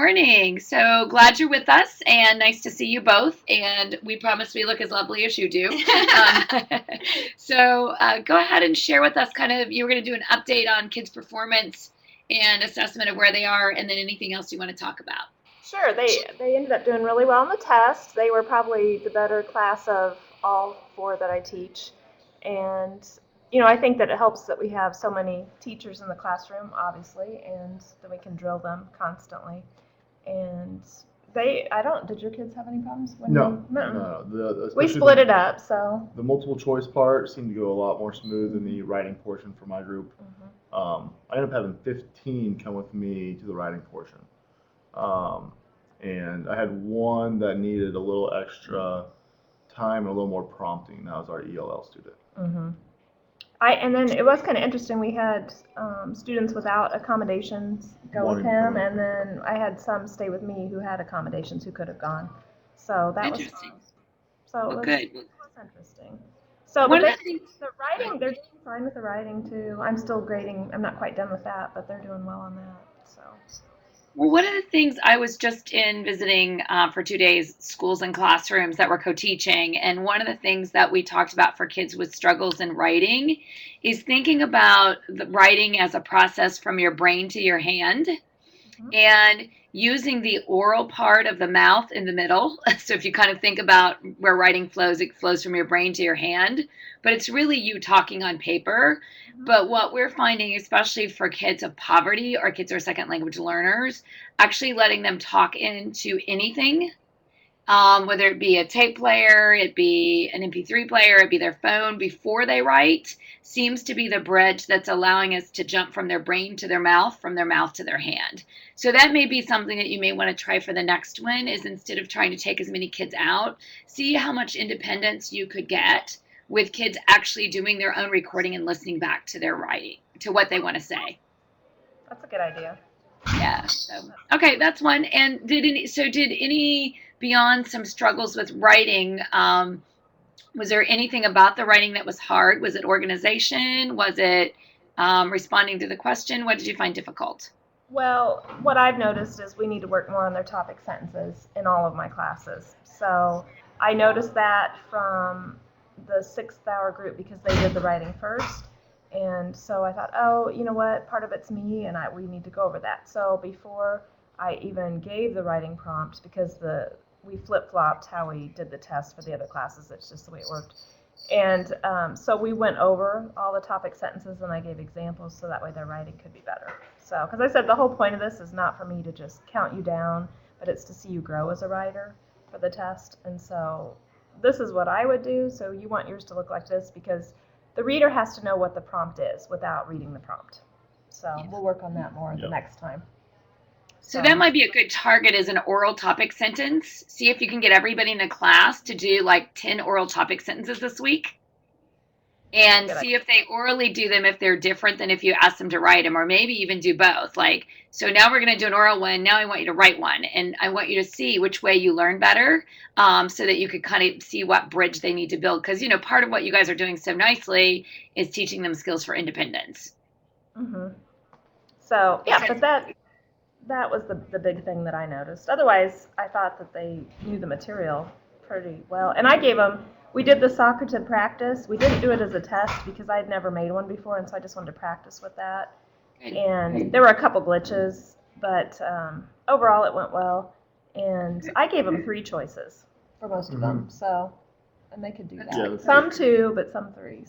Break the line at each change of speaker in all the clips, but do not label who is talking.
morning. So glad you're with us and nice to see you both. And we promise we look as lovely as you do. Go ahead and share with us you were going to do an update on kids' performance and assessment of where they are, and then anything else you want to talk about.
Sure, they ended up doing really well on the test. They were probably the better class of all four that I teach. And, I think that it helps that we have so many teachers in the classroom, obviously, and that we can drill them constantly. And did your kids have any problems?
No.
We split it up, so.
The multiple choice part seemed to go a lot more smooth than the writing portion for my group. I ended up having 15 come with me to the writing portion. And I had one that needed a little extra time and a little more prompting. That was our ELL student.
And then it was kind of interesting. We had students without accommodations go with him, and then I had some stay with me who had accommodations who could have gone. So that was fun. So it was interesting. So the writing, they're doing fine with the writing too. I'm still grading. I'm not quite done with that, but they're doing well on that. So.
Well, one of the things I was just in visiting for 2 days schools and classrooms that were co-teaching, and one of the things that we talked about for kids with struggles in writing is thinking about the writing as a process from your brain to your hand, and using the oral part of the mouth in the middle. So if you kind of think about where writing flows, it flows from your brain to your hand, but it's really you talking on paper. But what we're finding, especially for kids of poverty or kids who are second language learners, actually letting them talk into anything, whether it be a tape player, it be an MP3 player, it be their phone before they write, seems to be the bridge that's allowing us to jump from their brain to their mouth, from their mouth to their hand. So that may be something that you may want to try for the next one, is instead of trying to take as many kids out, see how much independence you could get with kids actually doing their own recording and listening back to their writing, to what they want to say.
That's a good idea.
Yeah. So, okay, that's one. And did any beyond some struggles with writing, was there anything about the writing that was hard? Was it organization? Was it responding to the question? What did you find difficult?
Well, what I've noticed is we need to work more on their topic sentences in all of my classes. So I noticed that from the 6th hour group because they did the writing first. And so I thought, oh, you know what, part of it's me, and we need to go over that. So before I even gave the writing prompts, because we flip-flopped how we did the test for the other classes, it's just the way it worked. And so we went over all the topic sentences, and I gave examples so that way their writing could be better. So, because I said the whole point of this is not for me to just count you down, but it's to see you grow as a writer for the test. And so this is what I would do, so you want yours to look like this, because the reader has to know what the prompt is without reading the prompt. So we'll work on that more the next time.
So that might be a good target as an oral topic sentence. See if you can get everybody in the class to do like 10 oral topic sentences this week. And see if they orally do them, if they're different than if you ask them to write them, or maybe even do both. Like, so now we're going to do an oral one. Now I want you to write one. And I want you to see which way you learn better, so that you could kind of see what bridge they need to build. Because, part of what you guys are doing so nicely is teaching them skills for independence.
So, yeah, but that was the big thing that I noticed. Otherwise, I thought that they knew the material pretty well. And I gave them, we did the Socrative practice. We didn't do it as a test because I'd never made one before, and so I just wanted to practice with that. And there were a couple glitches, but overall it went well. And I gave them 3 choices for most of them, and they could do that. Yeah, some 2, but some 3,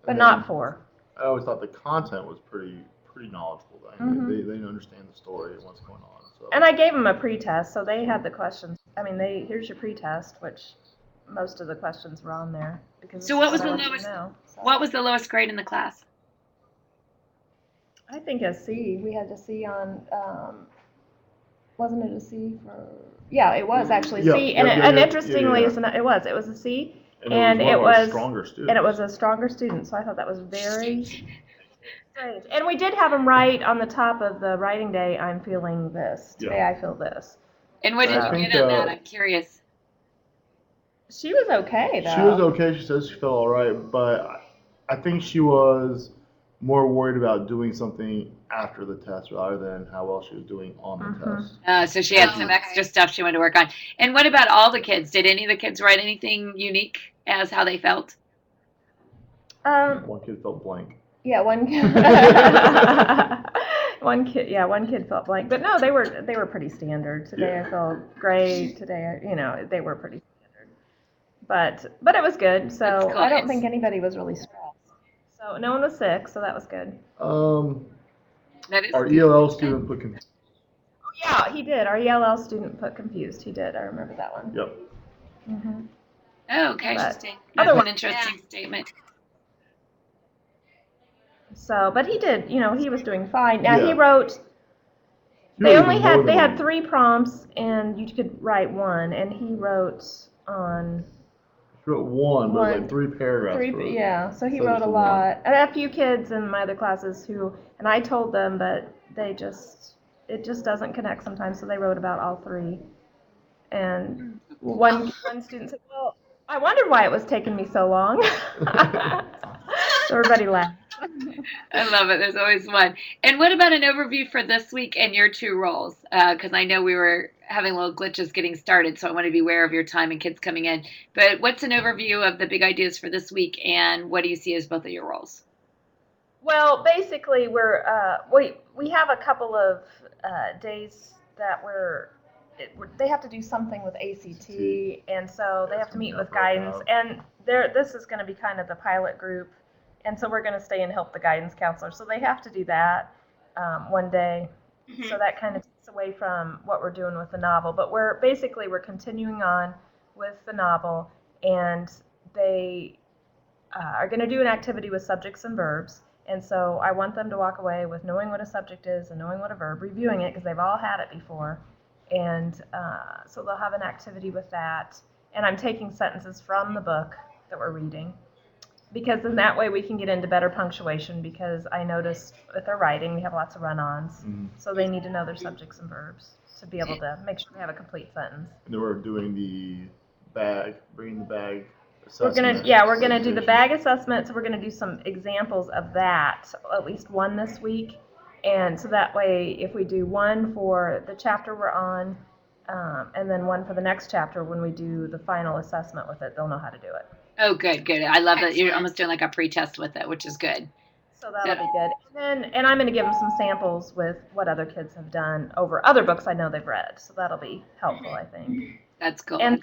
but not 4.
I always thought the content was pretty knowledgeable. They understand the story and what's going on. So.
And I gave them a pre-test, so they had the questions. I mean, here's your pre-test, which most of the questions were on there.
So what was the lowest? What was the lowest grade in the class?
I think a C. We had a C on. Wasn't it a C for? Yeah, it was actually C. And interestingly, it was a C. And it was a stronger student. So I thought that was very strange. And we did have him write on the top of the writing day, I'm feeling this. Today I feel this.
And what did you get on that? I'm curious.
She was okay, though.
She was okay. She says she felt all right. But I think she was more worried about doing something after the test rather than how well she was doing on the test.
So she had some extra stuff she wanted to work on. And what about all the kids? Did any of the kids write anything unique as how they felt?
One kid felt blank.
Yeah, one kid. One kid felt blank, but no, they were pretty standard. Today I felt great. Today, they were pretty standard. But it was good. So
Cool.
I don't think anybody was really stressed. So no one was sick, so that was good.
That is
Our ELL student put confused.
Yeah, he did. Our ELL student put confused. He did. I remember that one.
Yep.
Mm-hmm.
Oh, okay.
But
Interesting. That's an interesting statement.
So, but he did. He was doing fine. Now he
Yeah.
wrote.
He
They
wrote
only
more
had
than
they had
one.
3 prompts, and you could write one. And he wrote on
He wrote one, but it was
One.
like 3 paragraphs.
3.
for it.
Yeah, so he
So
wrote
it's
a
a
lot. I had a few kids in my other classes and I told them, but it just doesn't connect sometimes. So they wrote about all 3. And one student said, "Well, I wondered why it was taking me so long." So everybody laughed.
I love it. There's always one. And what about an overview for this week and your 2 roles? Because I know we were having little glitches getting started, so I want to be aware of your time and kids coming in. But what's an overview of the big ideas for this week, and what do you see as both of your roles?
Well, basically, we have a couple of days that they have to do something with ACT, and so they have to meet with guidance. And this is going to be kind of the pilot group, and so we're going to stay and help the guidance counselor. So they have to do that one day.
Mm-hmm.
So that kind of takes away from what we're doing with the novel. But we're continuing on with the novel, and they are going to do an activity with subjects and verbs. And so I want them to walk away with knowing what a subject is and knowing what a verb, reviewing it because they've all had it before. And so they'll have an activity with that. And I'm taking sentences from the book that we're reading, because in that way we can get into better punctuation, because I noticed with their writing we have lots of run-ons.
Mhm.
So they need to know their subjects and verbs to be able to make sure they have a complete sentence.
And then we're doing bringing the bag
We're
assessment.
gonna do the bag assessment. So we're gonna do some examples of that, at least one this week, and so that way, if we do one for the chapter we're on, and then one for the next chapter, when we do the final assessment with it, they'll know how to do it.
Oh, good, good. I love that you're almost doing like a pre-test with it, which is good.
So that'll be good. And I'm gonna give them some samples with what other kids have done over other books I know they've read. So that'll be helpful, I think.
That's cool.
And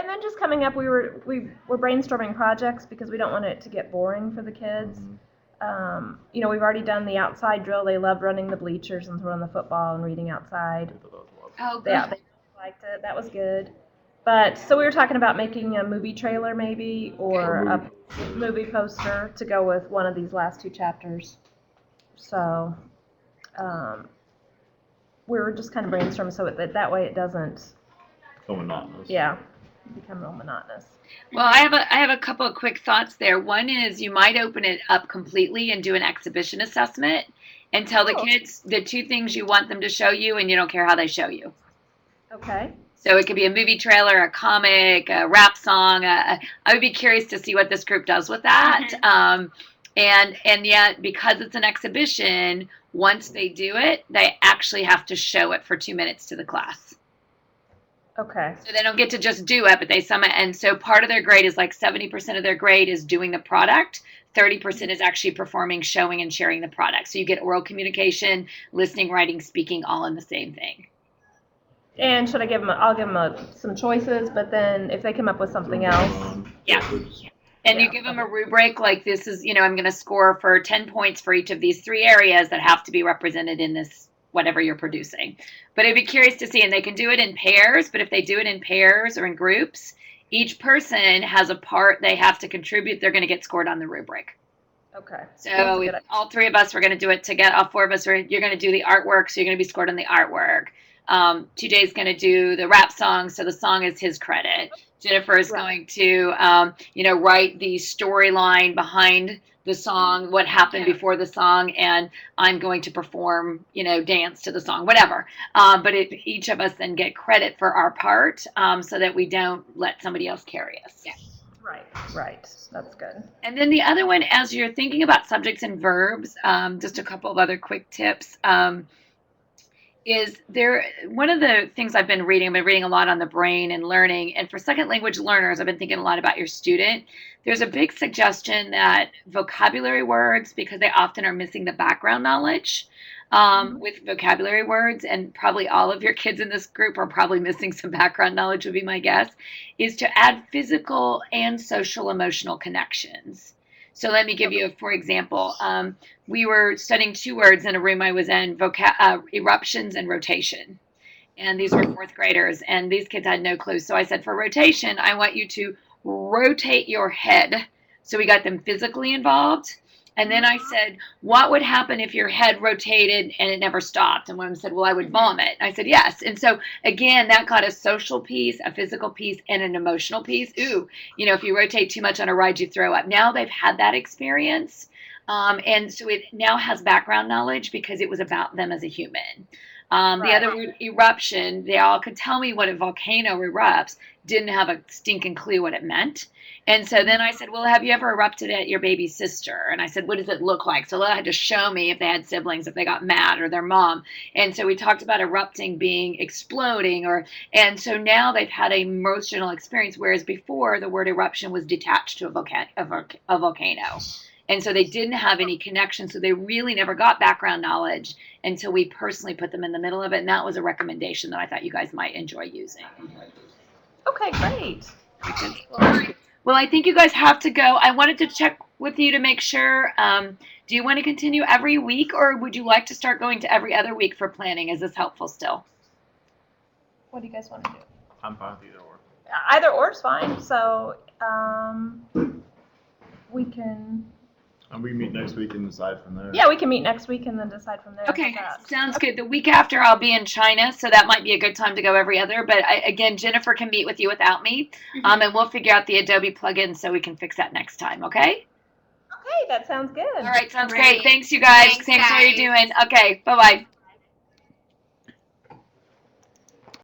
then just coming up, we're brainstorming projects because we don't want it to get boring for the kids. We've already done the outside drill. They loved running the bleachers and throwing the football and reading outside.
Oh, good.
Yeah, they liked it. That was good. But so we were talking about making a movie trailer maybe, or a movie poster to go with one of these last 2 chapters. So we were just kind of brainstorming so that way it doesn't
So monotonous.
become real monotonous.
Well, I have a couple of quick thoughts there. One is you might open it up completely and do an exhibition assessment and tell the kids the 2 things you want them to show you, and you don't care how they show you.
Okay.
So it could be a movie trailer, a comic, a rap song. I would be curious to see what this group does with that. And yet, because it's an exhibition, once they do it, they actually have to show it for 2 minutes to the class.
Okay.
So they don't get to just do it, but they summon. And so part of their grade is like 70% of their grade is doing the product. 30% is actually performing, showing, and sharing the product. So you get oral communication, listening, writing, speaking, all in the same thing.
And should I give them? I'll give them some choices, but then if they come up with something else,
And you give them a rubric like this is, I'm going to score for 10 points for each of these 3 areas that have to be represented in this whatever you're producing. But I'd be curious to see, and they can do it in pairs, but if they do it in pairs or in groups, each person has a part they have to contribute. They're going to get scored on the rubric.
Okay.
So if all 3 of us were going to do it together, all 4 of us, you're going to do the artwork, so you're going to be scored on the artwork. TJ's going to do the rap song, so the song is his credit. Jennifer is going to, write the storyline behind the song, what happened before the song, and I'm going to perform, dance to the song, whatever. But each of us then get credit for our part, so that we don't let somebody else carry us. Yeah.
Right. That's good.
And then the other one, as you're thinking about subjects and verbs, just a couple of other quick tips. Is there one of the things I've been reading a lot on the brain and learning, and for second language learners, I've been thinking a lot about your student. There's a big suggestion that vocabulary words, because they often are missing the background knowledge with vocabulary words, and probably all of your kids in this group are probably missing some background knowledge, would be my guess, is to add physical and social emotional connections. So let me give you, for example, we were studying two words in a room I was in, eruptions and rotation. And these were fourth graders, and these kids had no clue. So I said, for rotation, I want you to rotate your head. So we got them physically involved. And then I said, what would happen if your head rotated and it never stopped? And one of them said, well, I would vomit. I said, yes. And so, again, that got a social piece, a physical piece, and an emotional piece. Ooh, if you rotate too much on a ride, you throw up. Now they've had that experience. And so it now has background knowledge because it was about them as a human. The other word, eruption, they all could tell me what a volcano erupts, didn't have a stinking clue what it meant. And so then I said, well, have you ever erupted at your baby sister? And I said, what does it look like? So they had to show me if they had siblings, if they got mad, or their mom. And so we talked about erupting being exploding, and so now they've had an emotional experience, whereas before the word eruption was detached to a volcano. And so they didn't have any connection. So they really never got background knowledge until we personally put them in the middle of it. And that was a recommendation that I thought you guys might enjoy using.
Okay, great.
Well, I think you guys have to go. I wanted to check with you to make sure. Do you want to continue every week, or would you like to start going to every other week for planning? Is this helpful still?
What do you guys want to do?
I'm fine with either or.
Either or is fine. So we can.
And we meet next week and decide from there.
Yeah, we can meet next week and then decide from there.
Okay, sounds good. The week after I'll be in China, so that might be a good time to go every other. But again, Jennifer can meet with you without me, and we'll figure out the Adobe plugin so we can fix that next time, okay?
Okay, that sounds good.
All right, sounds great. Thanks, you guys. Thanks for what you're doing. Okay, bye-bye.